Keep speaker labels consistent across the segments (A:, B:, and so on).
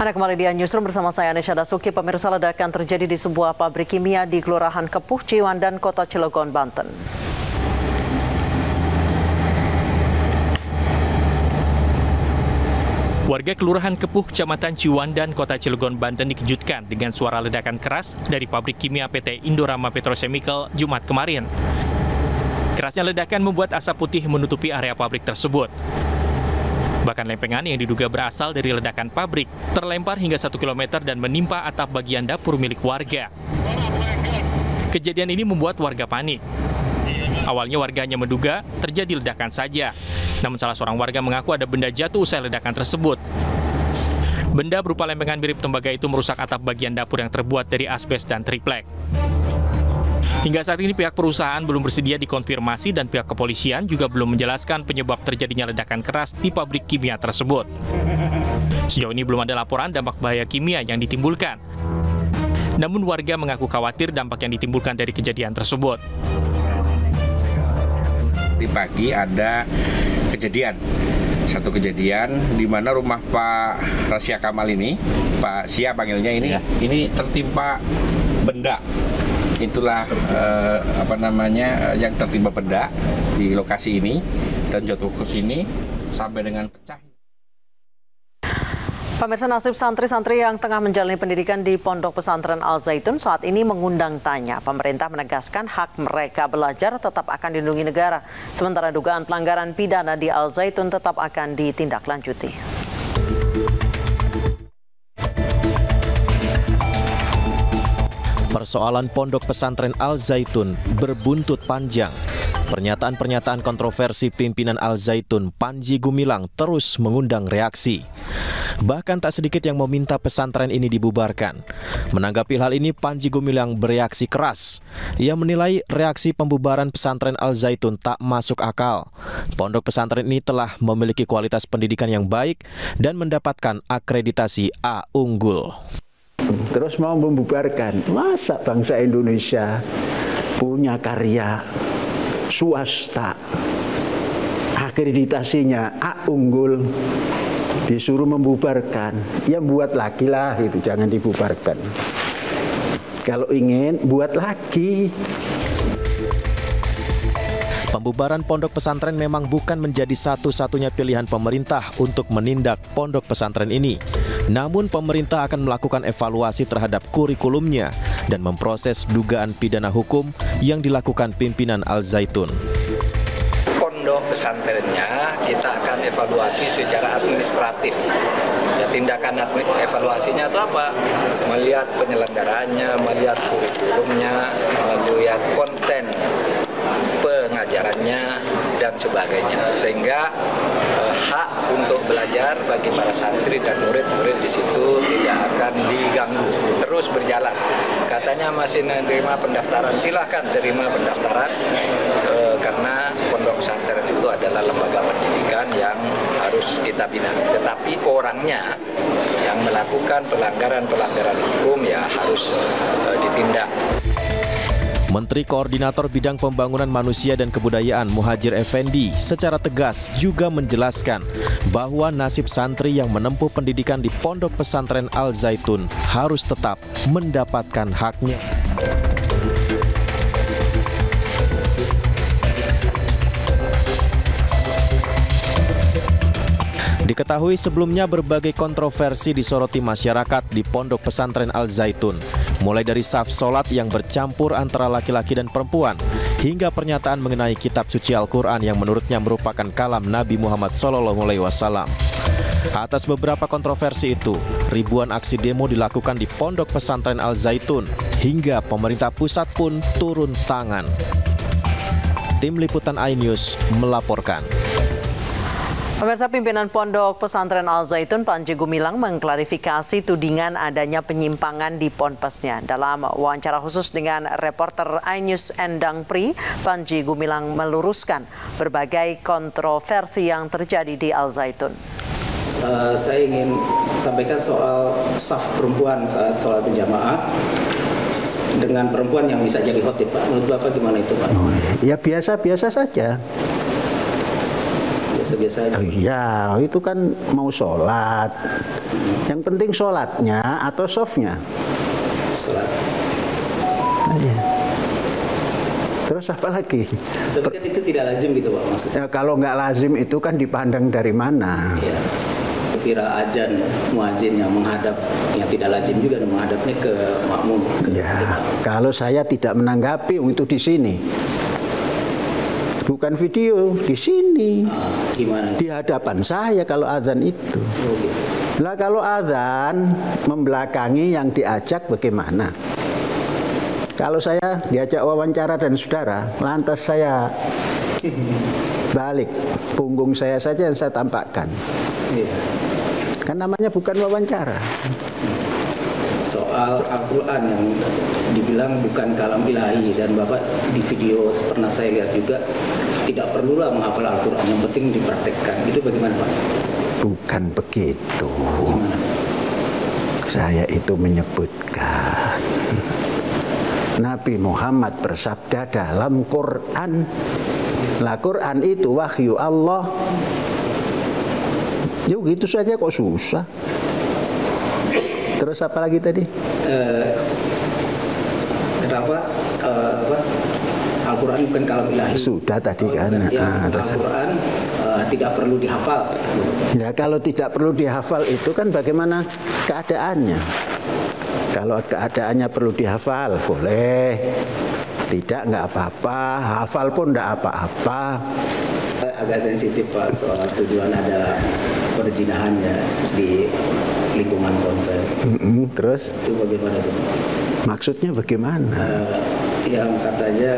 A: Anda kembali di Newsroom bersama saya Anesha Dasuki. Pemirsa, ledakan terjadi di sebuah pabrik kimia di Kelurahan Kepuh, Ciwandan, Kota Cilegon, Banten.
B: Warga Kelurahan Kepuh, Kecamatan Ciwandan, Kota Cilegon, Banten dikejutkan dengan suara ledakan keras dari pabrik kimia PT Indorama Petrochemical Jumat kemarin. Kerasnya ledakan membuat asap putih menutupi area pabrik tersebut. Bahkan lempengan yang diduga berasal dari ledakan pabrik terlempar hingga 1 km dan menimpa atap bagian dapur milik warga. Kejadian ini membuat warga panik. Awalnya warga hanya menduga terjadi ledakan saja. Namun salah seorang warga mengaku ada benda jatuh usai ledakan tersebut. Benda berupa lempengan mirip tembaga itu merusak atap bagian dapur yang terbuat dari asbes dan triplek. Hingga saat ini pihak perusahaan belum bersedia dikonfirmasi dan pihak kepolisian juga belum menjelaskan penyebab terjadinya ledakan keras di pabrik kimia tersebut. Sejauh ini belum ada laporan dampak bahaya kimia yang ditimbulkan. Namun warga mengaku khawatir dampak yang ditimbulkan dari kejadian tersebut.
C: Di pagi ada satu kejadian di mana rumah Pak Rasya Kamal ini, Pak Sia panggilnya ini tertimpa benda. Itulah yang tertimpa benda di lokasi ini dan jatuh ke sini sampai dengan pecah.
A: Pemirsa, nasib santri-santri yang tengah menjalani pendidikan di Pondok Pesantren Al Zaitun saat ini mengundang tanya. Pemerintah menegaskan hak mereka belajar tetap akan dilindungi negara. Sementara dugaan pelanggaran pidana di Al Zaitun tetap akan ditindaklanjuti.
D: Persoalan Pondok Pesantren Al Zaitun berbuntut panjang. Pernyataan-pernyataan kontroversi pimpinan Al Zaitun, Panji Gumilang, terus mengundang reaksi. Bahkan tak sedikit yang meminta pesantren ini dibubarkan. Menanggapi hal ini, Panji Gumilang bereaksi keras. Ia menilai reaksi pembubaran pesantren Al Zaitun tak masuk akal. Pondok pesantren ini telah memiliki kualitas pendidikan yang baik dan mendapatkan akreditasi A unggul.
E: Terus mau membubarkan, masa bangsa Indonesia punya karya swasta, akreditasinya A unggul, disuruh membubarkan, ya buat lagi lah itu, jangan dibubarkan. Kalau ingin, buat lagi.
D: Pembubaran pondok pesantren memang bukan menjadi satu-satunya pilihan pemerintah untuk menindak pondok pesantren ini. Namun pemerintah akan melakukan evaluasi terhadap kurikulumnya dan memproses dugaan pidana hukum yang dilakukan pimpinan Al Zaitun.
F: Pondok pesantrennya kita akan evaluasi secara administratif. Ya, tindakan evaluasinya itu apa? Melihat penyelenggaraannya, melihat kurikulumnya, melihat konten pengajarannya dan sebagainya, sehingga hak untuk belajar bagi para santri dan murid-murid di situ tidak akan diganggu, terus berjalan. Katanya masih menerima pendaftaran, silahkan terima pendaftaran, karena pondok pesantren itu adalah lembaga pendidikan yang harus kita bina. Tetapi orangnya yang melakukan pelanggaran hukum ya harus ditindak.
D: Menteri Koordinator Bidang Pembangunan Manusia dan Kebudayaan Muhadjir Effendi secara tegas juga menjelaskan bahwa nasib santri yang menempuh pendidikan di Pondok Pesantren Al Zaitun harus tetap mendapatkan haknya. Diketahui sebelumnya berbagai kontroversi disoroti masyarakat di Pondok Pesantren Al Zaitun, mulai dari saf solat yang bercampur antara laki-laki dan perempuan, hingga pernyataan mengenai kitab suci Al-Quran yang menurutnya merupakan kalam Nabi Muhammad SAW. Atas beberapa kontroversi itu, ribuan aksi demo dilakukan di Pondok Pesantren Al Zaitun, hingga pemerintah pusat pun turun tangan. Tim Liputan iNews melaporkan.
A: Pemirsa, pimpinan Pondok Pesantren Al Zaitun Panji Gumilang mengklarifikasi tudingan adanya penyimpangan di ponpesnya. Dalam wawancara khusus dengan reporter iNews Endang Pri, Panji Gumilang meluruskan berbagai kontroversi yang terjadi di Al Zaitun.
G: Saya ingin sampaikan soal saf perempuan saat sholat berjamaah dengan perempuan yang bisa jadi khotib, Pak. Menurut Bapak gimana itu, Pak?
E: Ya biasa-biasa saja.
G: biasa-biasa aja.
E: Oh iya, itu kan mau sholat. Yang penting sholatnya atau softnya?
G: Sholat.
E: Iya. Terus apa lagi?
G: Tapi kan itu tidak lazim gitu Pak maksudnya.
E: Ya, kalau nggak lazim itu kan dipandang dari mana?
G: Ya. Kira azan muadzin yang menghadap, yang tidak lazim juga menghadapnya ke makmum.
E: Ya, kalau saya tidak menanggapi itu di sini. Bukan video, di sini.
G: Gimana?
E: Di hadapan saya kalau azan itu.
G: Oh, gitu.
E: Lah kalau azan membelakangi yang diajak bagaimana? Kalau saya diajak wawancara dan saudara, lantas saya balik, punggung saya saja yang saya tampakkan.
G: Iya.
E: Kan namanya bukan wawancara.
G: Soal Al-Quran yang dibilang bukan kalam ilahi, dan Bapak di video pernah saya lihat juga tidak perlulah menghafal Al-Quran, yang penting dipraktekkan. Itu bagaimana Pak?
E: Bukan begitu.
G: Gimana?
E: Saya itu menyebutkan Nabi Muhammad bersabda dalam Quran. Lah Quran itu wahyu Allah. Yuk gitu saja kok susah. Terus apa lagi tadi?
G: Kenapa Al-Quran bukan kalam ilahi?
E: Sudah tadi kan.
G: Al-Quran tidak perlu dihafal.
E: Ya kalau tidak perlu dihafal itu kan bagaimana keadaannya? Kalau keadaannya perlu dihafal boleh. Tidak nggak apa-apa. Hafal pun nggak apa-apa.
G: Agak sensitif Pak soal tujuan ada perzinahan ya di lingkungan ponpes.
E: Terus?
G: Itu bagaimana tuh?
E: Maksudnya bagaimana?
G: Yang katanya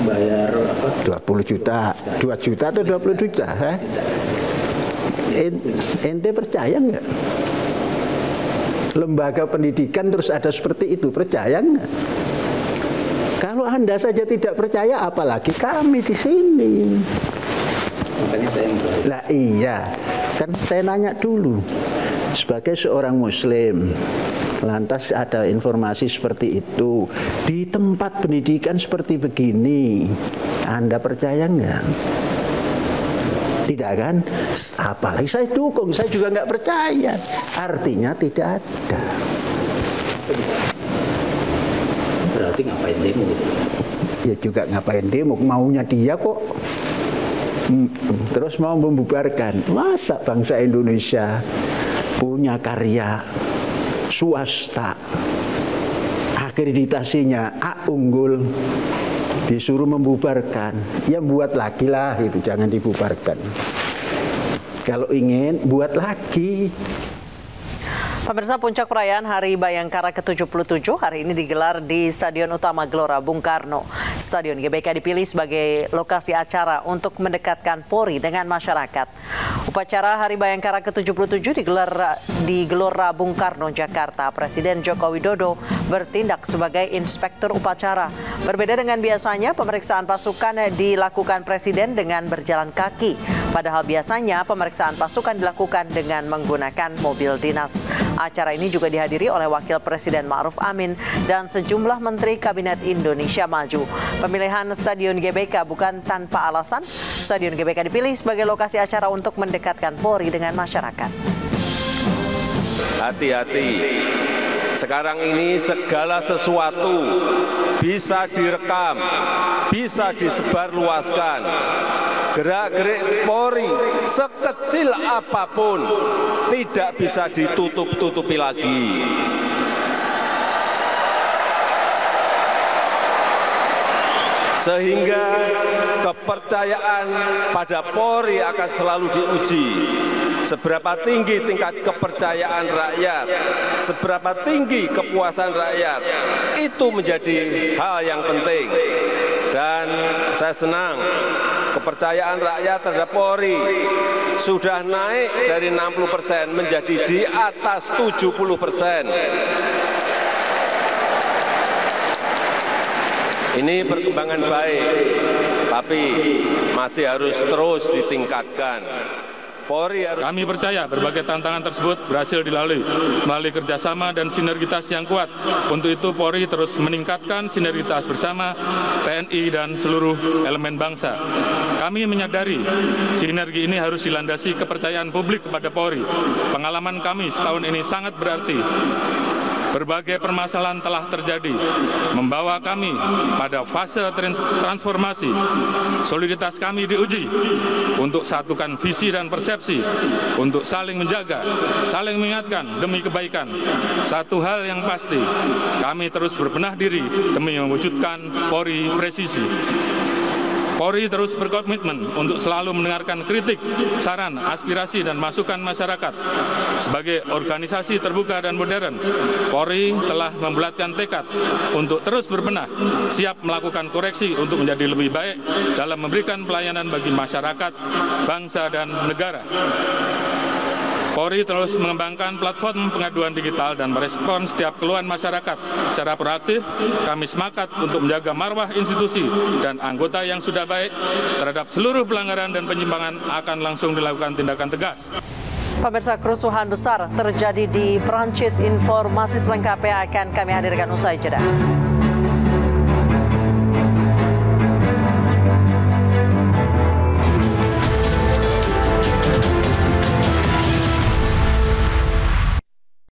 G: bayar apa?
E: 20 juta. 2 juta atau 20 juta? Ente percaya nggak? Lembaga pendidikan terus ada seperti itu, percaya nggak? Kalau Anda saja tidak percaya, apalagi kami di sini.
G: Makanya saya menjawab.
E: Lah iya, kan saya nanya dulu. Sebagai seorang Muslim, lantas ada informasi seperti itu di tempat pendidikan seperti begini, Anda percaya nggak? Tidak kan? Apalagi saya dukung, saya juga nggak percaya. Artinya tidak ada.
G: Berarti ngapain demo gitu?
E: Ya juga ngapain demo, maunya dia kok. Terus mau membubarkan. Masa bangsa Indonesia punya karya swasta, akreditasinya A unggul, disuruh membubarkan, ya buat lagi lah itu, jangan dibubarkan. Kalau ingin buat lagi.
A: Pemirsa, puncak perayaan Hari Bayangkara ke-77 hari ini digelar di Stadion Utama Gelora Bung Karno. Stadion GBK dipilih sebagai lokasi acara untuk mendekatkan Polri dengan masyarakat. Upacara Hari Bayangkara ke-77 digelar di Gelora Bung Karno, Jakarta. Presiden Joko Widodo bertindak sebagai inspektur upacara. Berbeda dengan biasanya, pemeriksaan pasukan dilakukan Presiden dengan berjalan kaki. Padahal biasanya pemeriksaan pasukan dilakukan dengan menggunakan mobil dinas. Acara ini juga dihadiri oleh Wakil Presiden Ma'ruf Amin dan sejumlah Menteri Kabinet Indonesia Maju. Pemilihan Stadion GBK bukan tanpa alasan. Stadion GBK dipilih sebagai lokasi acara untuk mendekatkan Polri dengan masyarakat.
H: Hati-hati, sekarang ini segala sesuatu bisa direkam, bisa disebarluaskan. Gerak-gerik Polri sekecil apapun tidak bisa ditutup-tutupi lagi. Sehingga kepercayaan pada Polri akan selalu diuji. Seberapa tinggi tingkat kepercayaan rakyat, seberapa tinggi kepuasan rakyat, itu menjadi hal yang penting. Dan saya senang kepercayaan rakyat terhadap Polri sudah naik dari 60% menjadi di atas 70%. Ini perkembangan baik, tapi masih harus terus ditingkatkan.
I: Kami percaya berbagai tantangan tersebut berhasil dilalui melalui kerjasama dan sinergitas yang kuat. Untuk itu Polri terus meningkatkan sinergitas bersama TNI dan seluruh elemen bangsa. Kami menyadari sinergi ini harus dilandasi kepercayaan publik kepada Polri. Pengalaman kami setahun ini sangat berarti. Berbagai permasalahan telah terjadi, membawa kami pada fase transformasi. Soliditas kami diuji untuk satukan visi dan persepsi, untuk saling menjaga, saling mengingatkan demi kebaikan. Satu hal yang pasti, kami terus berbenah diri demi mewujudkan Polri presisi. Polri terus berkomitmen untuk selalu mendengarkan kritik, saran, aspirasi, dan masukan masyarakat. Sebagai organisasi terbuka dan modern, Polri telah membulatkan tekad untuk terus berbenah, siap melakukan koreksi untuk menjadi lebih baik dalam memberikan pelayanan bagi masyarakat, bangsa, dan negara. Polri terus mengembangkan platform pengaduan digital dan merespon setiap keluhan masyarakat secara proaktif. Kami sepakat untuk menjaga marwah institusi dan anggota yang sudah baik terhadap seluruh pelanggaran dan penyimpangan akan langsung dilakukan tindakan tegas.
A: Pemirsa, kerusuhan besar terjadi di Prancis. Informasi selengkapnya akan kami hadirkan usai jeda.